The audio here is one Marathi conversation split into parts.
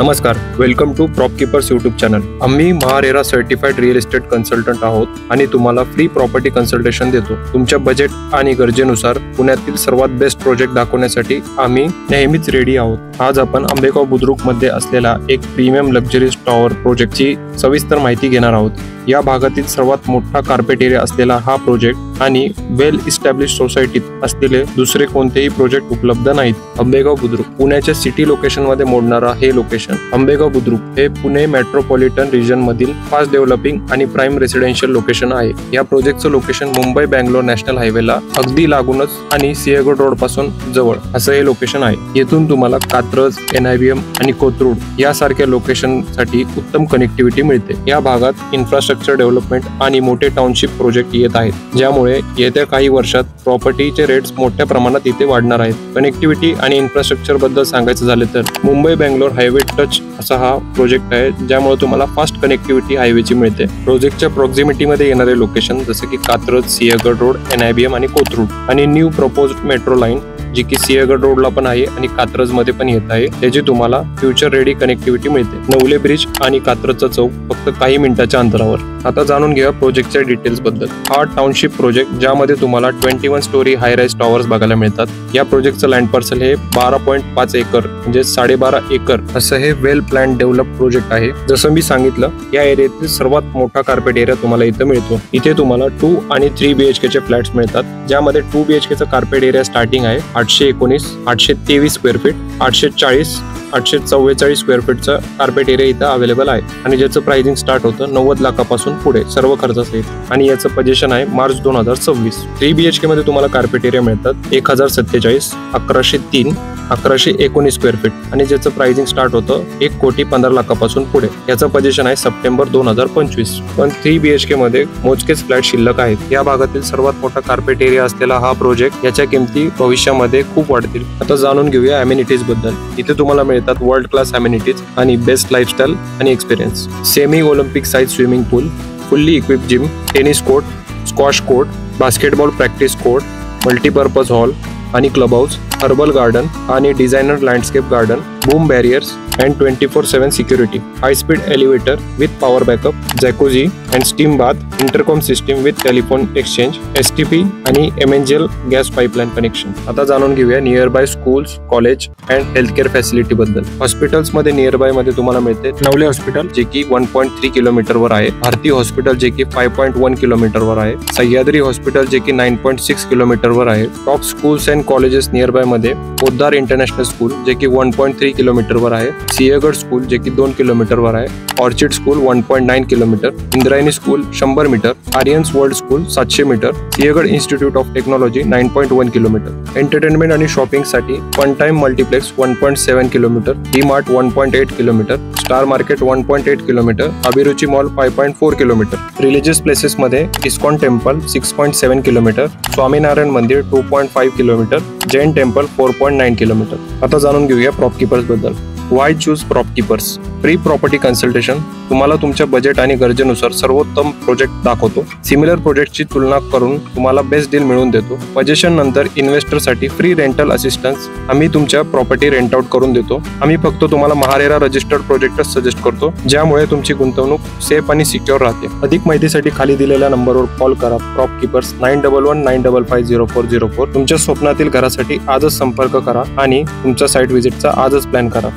नमस्कार, वेलकम टू प्रॉपकीपर्स यूट्यूब चॅनल। आम्ही MahaRERA certified real estate consultant आहोत आणि तुम्हाला फ्री प्रॉपर्टी कन्सल्टेशन देतो। तुमच्या बजेट आणि गरजेनुसार पुण्यातील सर्वात बेस्ट प्रोजेक्ट दाखवण्यासाठी आम्ही नेहमीच रेडी आहोत। आज आपण आंबेगाव बुद्रुक मध्ये असलेला एक प्रीमियम लक्झरी टॉवर प्रोजेक्टची सविस्तर माहिती घेणार आहोत। या भागातील सर्वात मोठा कार्पेट एरिया असलेला हा प्रोजेक्ट आणि वेल इस्टॅब्लिश सोसायटीत असलेले दुसरे कोणतेही प्रोजेक्ट उपलब्ध नाहीत। आंबेगाव बुद्रुक पुण्याच्या सिटी लोकेशन मध्ये मोडणारा हे लोकेशन आंबेगाव बुद्रुक हे पुणे मेट्रोपॉलिटन रिजन मधील फास्ट डेव्हलपिंग आणि प्राइम रेसिडेन्शियल लोकेशन आहे। या प्रोजेक्टचं लोकेशन मुंबई बेंगलोर नॅशनल हायवेला अगदी लागूनच आणि सिंहगड रोड पासून जवळ असं हे लोकेशन आहे। येथून तुम्हाला कात्रज, NIBM आणि कोथरूड यासारख्या लोकेशन साठी उत्तम कनेक्टिव्हिटी मिळते। या भागात इन्फ्रास्ट्रक्चर डेव्हलपमेंट आणि मोठे टाउनशिप प्रोजेक्ट येत आहेत, ज्यामुळे येत्या काही वर्षात प्रॉपर्टीचे रेट्स मोठ्या प्रमाणात इथे वाढणार आहेत। कनेक्टिव्हिटी आणि इन्फ्रास्ट्रक्चर बद्दल सांगायचं झालं तर मुंबई बेंगलोर हायवे टच असा हा प्रोजेक्ट आहे, ज्यामुळे तुम्हाला फास्ट कनेक्टिव्हिटी हायवेची मिळते। प्रोजेक्टच्या प्रॉक्सिमिटी मध्ये येणारे लोकेशन जसे की कात्रज, सिंहगड रोड, NIBM आणि कोथरूड आणि न्यू प्रपोज्ड मेट्रो लाईन जी की सिंहगड रोडला पण आहे आणि कात्रज मध्ये पण येत आहे, त्याची तुम्हाला फ्युचर रेडी कनेक्टिव्हिटी मिळते। नवले ब्रिज आणि कात्रजचा चौक फक्त काही मिनिटाच्या अंतरावर। आता जाणून घेऊया प्रोजेक्टच्या डिटेल्स बद्दल। हा टाउनशिप प्रोजेक्ट ज्यामध्ये तुम्हाला 21 स्टोरी हाय राईज टॉवर्स बघायला मिळतात। या प्रोजेक्टचं लँड पार्सल हे 12.5 एकर म्हणजे 12.5 एकर असं हे वेल प्लॅन डेव्हलप प्रोजेक्ट आहे। जसं मी सांगितलं, या एरियातील सर्वात मोठा कार्पेट एरिया तुम्हाला इथं मिळतो। इथे तुम्हाला 2 आणि 3 BHK चे फ्लॅट्स मिळतात, ज्यामध्ये 2 BHK चा कार्पेट एरिया स्टार्टिंग आहे 819, 823 स्क्वेअर फीट, 840, 844 स्क्वेअर फीटचा कार्पेट एरिया इथं अवेलेबल आहे आणि ज्याचं प्राइसिंग स्टार्ट होतं 90 लाखापासून पुढे सर्व खर्च सहित आणि याचं पोझिशन आहे मार्च 2026। 3 BHK मध्ये तुम्हाला कार्पेट एरिया मिळतात 1047, 1103, 1119 स्क्वेअर फीट आणि ज्याचं प्राइसिंग स्टार्ट होतं 1,15 लाखापासून पुढे। याचं पोझिशन आहे सप्टेंबर 2025। पण 3 BHK मध्ये मोजकेच फ्लॅट शिल्लक आहेत। या भागातील सर्वात मोठा कार्पेट एरिया असलेला हा प्रोजेक्ट याच्या किमती भविष्यामध्ये खूप वाढतील। आता जाणून घेऊया अमेनिटीज बद्दल। इथे तुम्हाला मिळतात वर्ल्ड क्लास अमेनिटीज आणि बेस्ट लाईफस्टाईल आणि experience. Semi Olympic size swimming pool, fully equipped gym, tennis court, squash court, basketball practice court, multipurpose hall आणि क्लब हाऊस, हर्बल गार्डन आणि designer landscape garden, boom barriers and 24/7 security, high-speed elevator with power backup, jacuzzi and steam bath, intercom system with telephone exchange, STP आणि MNGL गॅस पाईपलाईन कनेक्शन। आता जाणून घेऊया near by schools, college and healthcare facility बद्दल। हॉस्पिटल्स मध्ये नियर बाय मध्ये तुम्हाला मिळते नवले हॉस्पिटल जे की 1.3 किलोमीटर वर आहे, भारती हॉस्पिटल जे की 5.1 किलोमीटर वर आहे, सह्याद्री हॉस्पिटल जे की 9.6 किलोमीटर वर आहे। Top schools and colleges near by मध्ये पोद्दार इंटरनॅशनल स्कूल जे की 1.3 किलोमीटर वर आहे, सिंहगड स्कूल जे की 2 किलोमीटर वर आहे, orchid school 1.9 kilometre, Indrayani school 100 metre, Aryans world school 700 metre, Sinhgad institute of technology 9.1 kilometre. Entertainment आणि शॉपिंग साठी one time multiplex 1.7 kilometre, DMart 1.8 kilometre, star market 1.8 kilometre, Abhiruchi mall 5.4 kilometre. Religious places मध्ये इस्कॉन टेम्पल 6.7 किलोमीटर, स्वामीनारायण मंदिर 2.5 किलोमीटर, जैन टेम्पल 4.9 किलोमीटर। आता जाणून घेऊया प्रॉपकीपर्स बद्दल। Why choose Propkeepers? Free property consultation तुम्हाला तुमच्या बजेट आणि गरजेनुसार सर्वोत्तम प्रोजेक्ट दाखवतो। सिमिलर प्रोजेक्टची तुलना करून तुम्हाला बेस्ट डील मिळवून देतो। पोझिशन नंतर इन्व्हेस्टर साठी फ्री रेंटल असिस्टन्स आम्ही तुमच्या प्रॉपर्टी रेंट आउट करून देतो। आम्ही फक्त तुम्हाला महारेरा रजिस्टर्ड प्रोजेक्टच सजेस्ट करतो, ज्यामुळे तुमची गुंतवणूक सेफ आणि सिक्युअर राहते। अधिक माहितीसाठी खाली दिलेल्या नंबरवर कॉल करा। प्रॉपकीपर्स 9119550404। तुमच्या स्वप्नातील घरासाठी आजच संपर्क करा आणि तुमच्या साईट व्हिजिटचा आजच प्लॅन करा।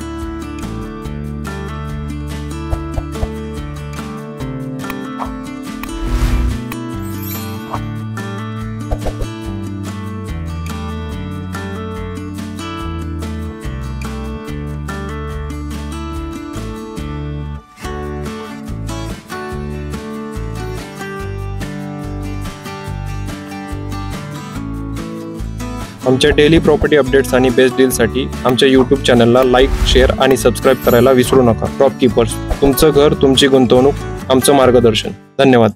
आमच्या डेली प्रॉपर्टी अपडेट्स आणि बेस्ट डीलसाठी आमच्या यूट्यूब चॅनलला लाईक, शेअर आणि सबस्क्राईब करायला विसरू नका। प्रॉपकीपर्स, तुमचं घर, तुमची गुंतवणूक, आमचं मार्गदर्शन। धन्यवाद।